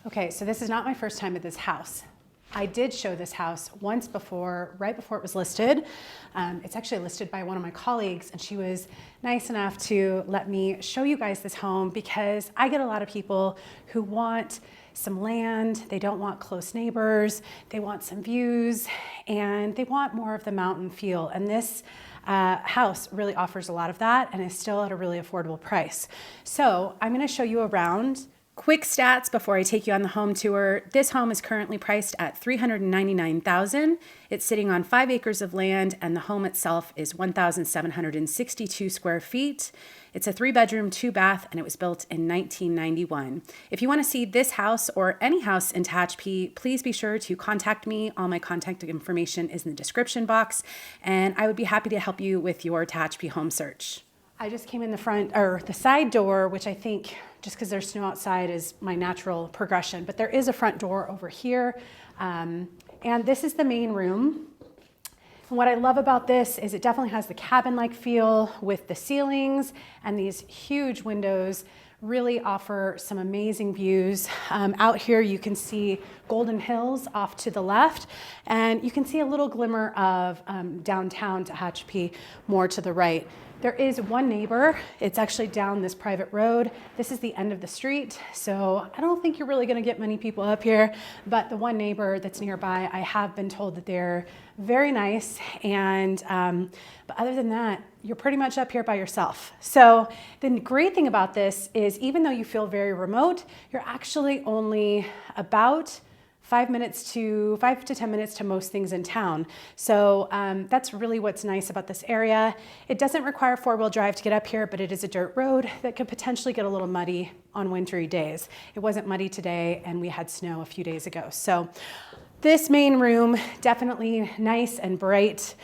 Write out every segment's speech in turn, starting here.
Okay, so this is not my first time at this house. I did show this house once before, right before it was listed. It's actually listed by one of my colleagues, and she was nice enough to let me show you guys this home because I get a lot of people who want some land, they don't want close neighbors, they want some views, and they want more of the mountain feel. And this house really offers a lot of that and is still at a really affordable price. So I'm gonna show you around. Quick stats before I take you on the home tour. This home is currently priced at $399,000. It's sitting on 5 acres of land, and the home itself is 1,762 square feet. It's a 3-bedroom, 2-bath, and it was built in 1991. If you want to see this house or any house in Tehachapi, please be sure to contact me. All my contact information is in the description box, and I would be happy to help you with your Tehachapi home search. I just came in the front or the side door, which I think just because there's snow outside is my natural progression, but there is a front door over here. And this is the main room. And what I love about this is it definitely has the cabin-like feel with the ceilings, and these huge windows really offer some amazing views. Out here you can see Golden Hills off to the left, and you can see a little glimmer of downtown Tehachapi more to the right. There is one neighbor. It's actually down this private road. This is the end of the street, so I don't think you're really gonna get many people up here, but the one neighbor that's nearby, I have been told that they're very nice, and but other than that, you're pretty much up here by yourself. So the great thing about this is even though you feel very remote, you're actually only about 5 to 10 minutes to most things in town. So that's really what's nice about this area. It doesn't require 4-wheel drive to get up here, but it is a dirt road that could potentially get a little muddy on wintry days. It wasn't muddy today, and we had snow a few days ago. So this main room, definitely nice and bright,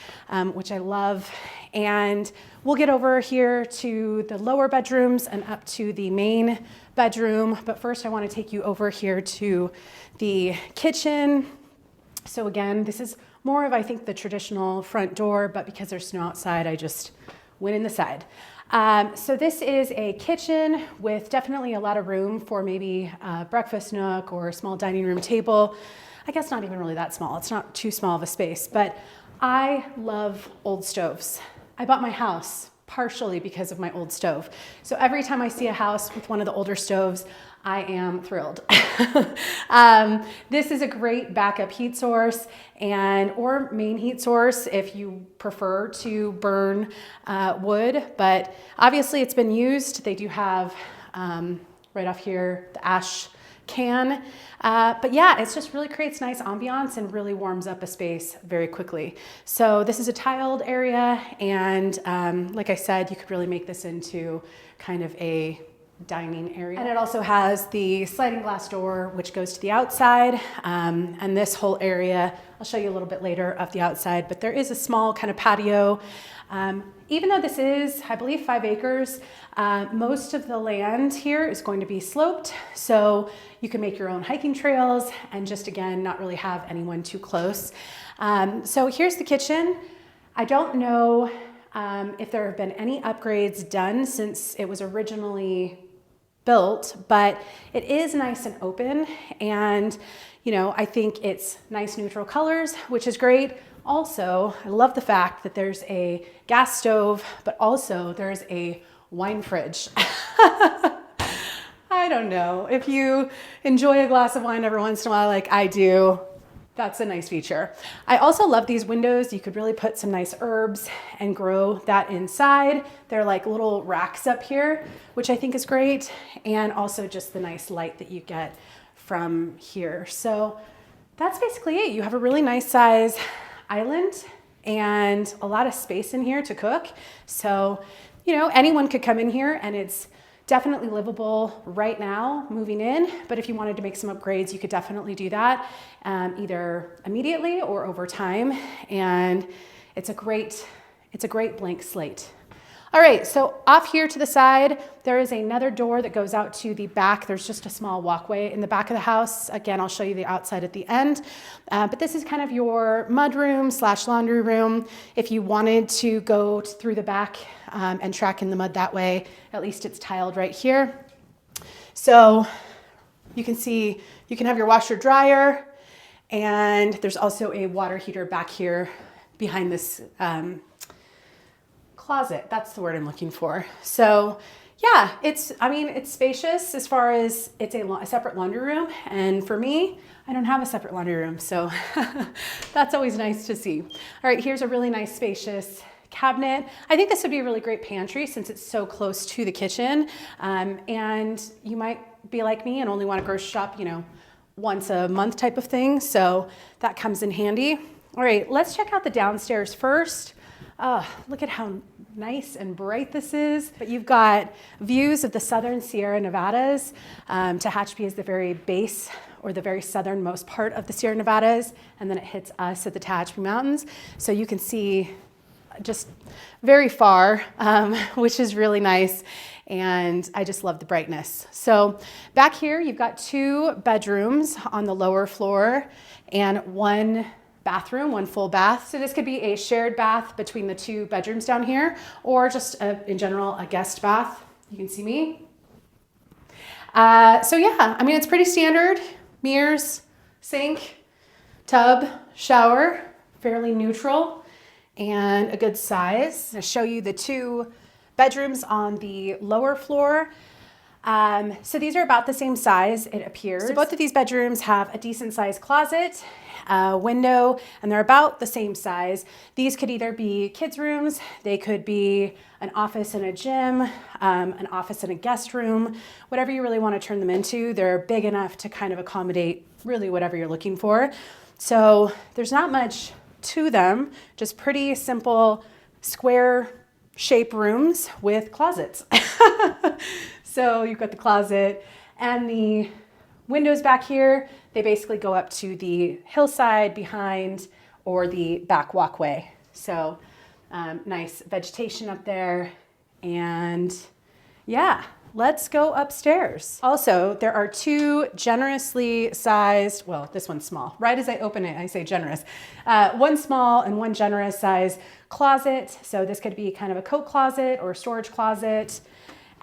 which I love. And we'll get over here to the lower bedrooms and up to the main bedroom. But first I want to take you over here to the kitchen. So again, this is more of, I think, the traditional front door, but because there's snow outside, I just went in the side. So this is a kitchen with definitely a lot of room for maybe a breakfast nook or a small dining room table. I guess not even really that small. It's not too small of a space, but I love old stoves. I bought my house partially because of my old stove. So every time I see a house with one of the older stoves, I am thrilled. This is a great backup heat source or main heat source if you prefer to burn wood, but obviously it's been used. They do have right off here the ash can, but yeah, it just really creates nice ambiance and really warms up a space very quickly. So this is a tiled area, and like I said, you could really make this into kind of a dining area. And it also has the sliding glass door, which goes to the outside, and this whole area, I'll show you a little bit later of the outside, but there is a small kind of patio. Even though this is, I believe, 5 acres, most of the land here is going to be sloped, so you can make your own hiking trails and just, again, not really have anyone too close. So here's the kitchen. I don't know if there have been any upgrades done since it was originally built, but it is nice and open, and I think it's nice neutral colors, which is great. Also, I love the fact that there's a gas stove, but also there's a wine fridge. I don't know, if you enjoy a glass of wine every once in a while like I do, that's a nice feature. I also love these windows. You could really put some nice herbs and grow that inside. They're like little racks up here, which I think is great. And also just the nice light that you get from here. So that's basically it. You have a really nice size island and a lot of space in here to cook. So, anyone could come in here, and it's definitely livable right now moving in, but if you wanted to make some upgrades, you could definitely do that either immediately or over time. And it's a great blank slate. All right, so off here to the side, there is another door that goes out to the back. There's just a small walkway in the back of the house. Again, I'll show you the outside at the end. But this is kind of your mudroom / laundry room. If you wanted to go through the back and track in the mud that way, at least it's tiled right here. So you can see you can have your washer dryer, and there's also a water heater back here behind this closet. That's the word I'm looking for. So yeah, it's spacious as far as it's a separate laundry room. And for me, I don't have a separate laundry room. So that's always nice to see. All right, here's a really nice spacious cabinet. I think this would be a really great pantry since it's so close to the kitchen. And you might be like me and only want to grocery shop, once a month type of thing. So that comes in handy. All right, let's check out the downstairs first. Look at how nice and bright this is. But you've got views of the southern Sierra Nevadas. Tehachapi is the very base or the very southernmost part of the Sierra Nevadas, and then it hits us at the Tehachapi Mountains. So you can see just very far, which is really nice. And I just love the brightness. So back here, you've got 2 bedrooms on the lower floor and 1 bathroom, 1 full bath. So this could be a shared bath between the 2 bedrooms down here, or just in general, a guest bath. You can see me. So yeah, it's pretty standard. Mirrors, sink, tub, shower, fairly neutral, and a good size. I'll show you the 2 bedrooms on the lower floor. So these are about the same size, it appears. So both of these bedrooms have a decent sized closet, window, and they're about the same size. These could either be kids' rooms, they could be an office and a gym, an office and a guest room, whatever you really want to turn them into. They're big enough to kind of accommodate really whatever you're looking for. So there's not much to them, just pretty simple square shape rooms with closets. So you've got the closet and the windows back here. They basically go up to the hillside behind or the back walkway. So nice vegetation up there. And yeah, let's go upstairs. Also, there are 2 generously sized, well, this one's small. Right as I open it, I say generous. 1 small and 1 generous size closet. So this could be kind of a coat closet or a storage closet.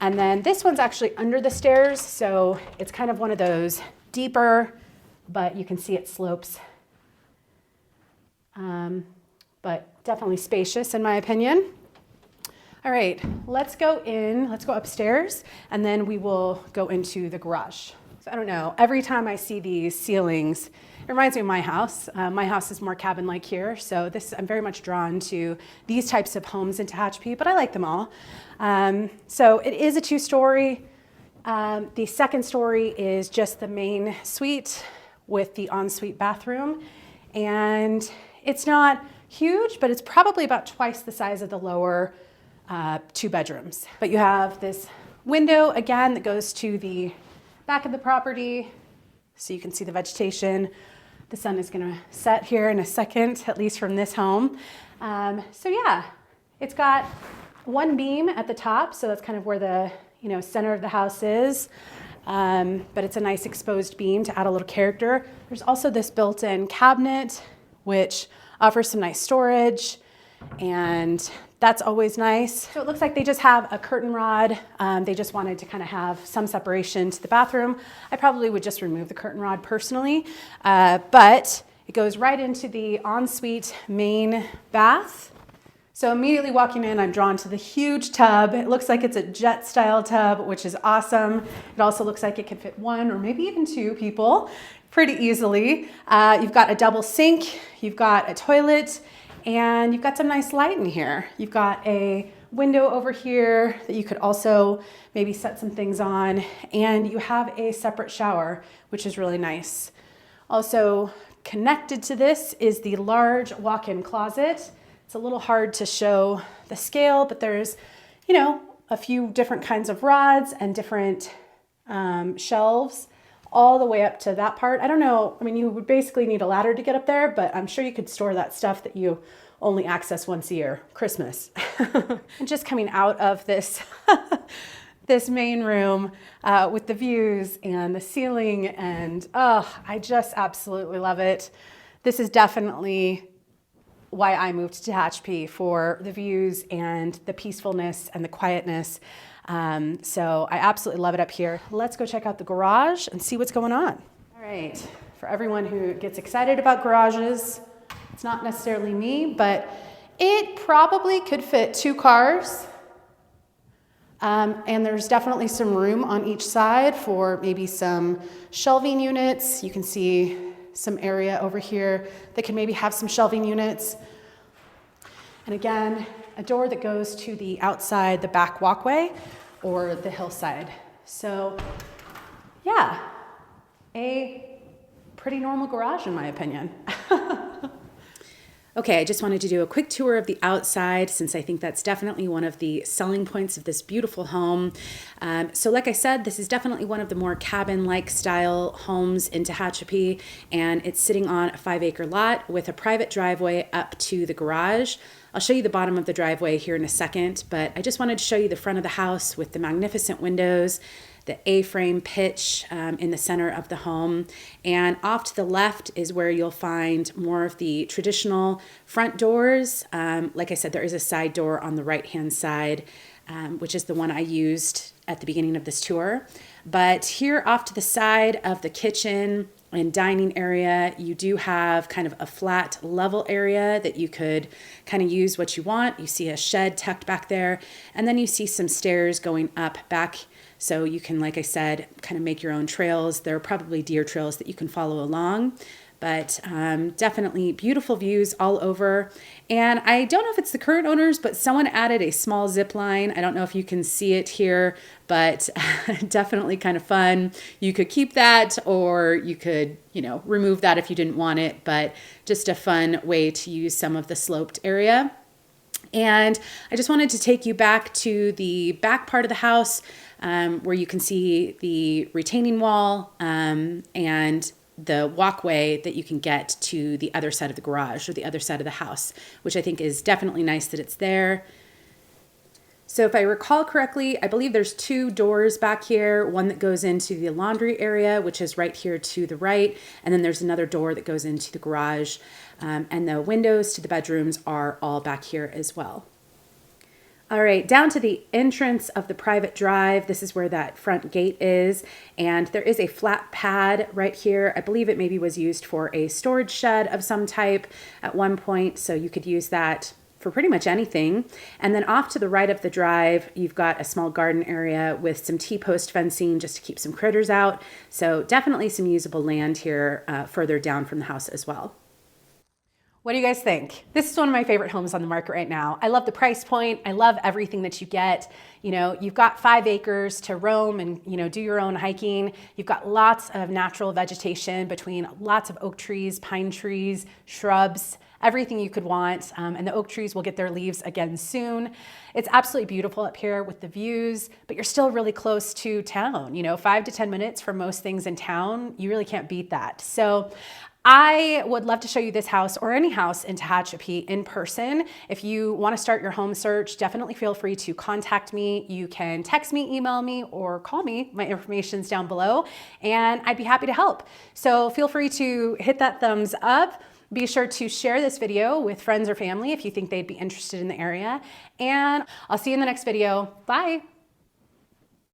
And then this one's actually under the stairs. So it's kind of one of those deeper, but you can see it slopes. But definitely spacious in my opinion. All right, let's go upstairs, and then we will go into the garage. So I don't know, every time I see these ceilings, it reminds me of my house. My house is more cabin-like here, so I'm very much drawn to these types of homes in Tehachapi, but I like them all. So it is a 2-story. The second story is just the main suite with the ensuite bathroom, and it's not huge, but it's probably about twice the size of the lower 2 bedrooms. But you have this window again that goes to the back of the property, so you can see the vegetation. The sun is going to set here in a second, at least from this home. So yeah, it's got 1 beam at the top, so that's kind of where the center of the house is. But it's a nice exposed beam to add a little character. There's also this built-in cabinet, which offers some nice storage, and that's always nice. So it looks like they just have a curtain rod. They just wanted to kind of have some separation to the bathroom. I probably would just remove the curtain rod personally, but it goes right into the ensuite main bath. So immediately walking in, I'm drawn to the huge tub. It looks like it's a jet style tub, which is awesome. It also looks like it could fit 1 or maybe even 2 people pretty easily. You've got a double sink, you've got a toilet, and you've got some nice light in here. You've got a window over here that you could also maybe set some things on, and you have a separate shower, which is really nice. Also connected to this is the large walk-in closet. It's a little hard to show the scale, but there's, a few different kinds of rods and different shelves all the way up to that part. I don't know, you would basically need a ladder to get up there, but I'm sure you could store that stuff that you only access once a year, Christmas. And just coming out of this, this main room with the views and the ceiling, and I just absolutely love it. This is definitely why I moved to Tehachapi, for the views and the peacefulness and the quietness. So I absolutely love it up here. Let's go check out the garage and see what's going on. All right, for everyone who gets excited about garages, it's not necessarily me, but it probably could fit 2 cars. And there's definitely some room on each side for maybe some shelving units. You can see some area over here that can maybe have some shelving units. And again, a door that goes to the outside, the back walkway or the hillside. So yeah, a pretty normal garage in my opinion. Okay, I just wanted to do a quick tour of the outside since I think that's definitely one of the selling points of this beautiful home. So like I said, this is definitely one of the more cabin-like style homes in Tehachapi, and it's sitting on a 5-acre lot with a private driveway up to the garage. I'll show you the bottom of the driveway here in a second, but I just wanted to show you the front of the house with the magnificent windows, the A-frame pitch in the center of the home. And off to the left is where you'll find more of the traditional front doors. Like I said, there is a side door on the right-hand side, which is the one I used at the beginning of this tour. But here off to the side of the kitchen and dining area, you do have kind of a flat level area that you could kind of use what you want. You see a shed tucked back there, and then you see some stairs going up back. So you can, like I said, kind of make your own trails. There are probably deer trails that you can follow along, but definitely beautiful views all over. And I don't know if it's the current owners, but someone added a small zip line. I don't know if you can see it here, but definitely kind of fun. You could keep that, or you could, remove that if you didn't want it, but just a fun way to use some of the sloped area. And I just wanted to take you back to the back part of the house where you can see the retaining wall and the walkway that you can get to the other side of the garage or the other side of the house, which I think is definitely nice that it's there. So if I recall correctly, I believe there's 2 doors back here, one that goes into the laundry area, which is right here to the right, and then there's another door that goes into the garage, and the windows to the bedrooms are all back here as well. All right, down to the entrance of the private drive. This is where that front gate is, and there is a flat pad right here. I believe it maybe was used for a storage shed of some type at one point, so you could use that for pretty much anything. And then off to the right of the drive, you've got a small garden area with some T-post fencing just to keep some critters out. So definitely some usable land here further down from the house as well. What do you guys think? This is one of my favorite homes on the market right now. I love the price point. I love everything that you get. You've got 5 acres to roam and, do your own hiking. You've got lots of natural vegetation between lots of oak trees, pine trees, shrubs, everything you could want. And the oak trees will get their leaves again soon. It's absolutely beautiful up here with the views, but you're still really close to town. 5 to 10 minutes for most things in town. You really can't beat that. So I would love to show you this house or any house in Tehachapi in person. If you want to start your home search, definitely feel free to contact me. You can text me, email me, or call me. My information's down below, and I'd be happy to help. So feel free to hit that thumbs up. Be sure to share this video with friends or family if you think they'd be interested in the area. And I'll see you in the next video. Bye.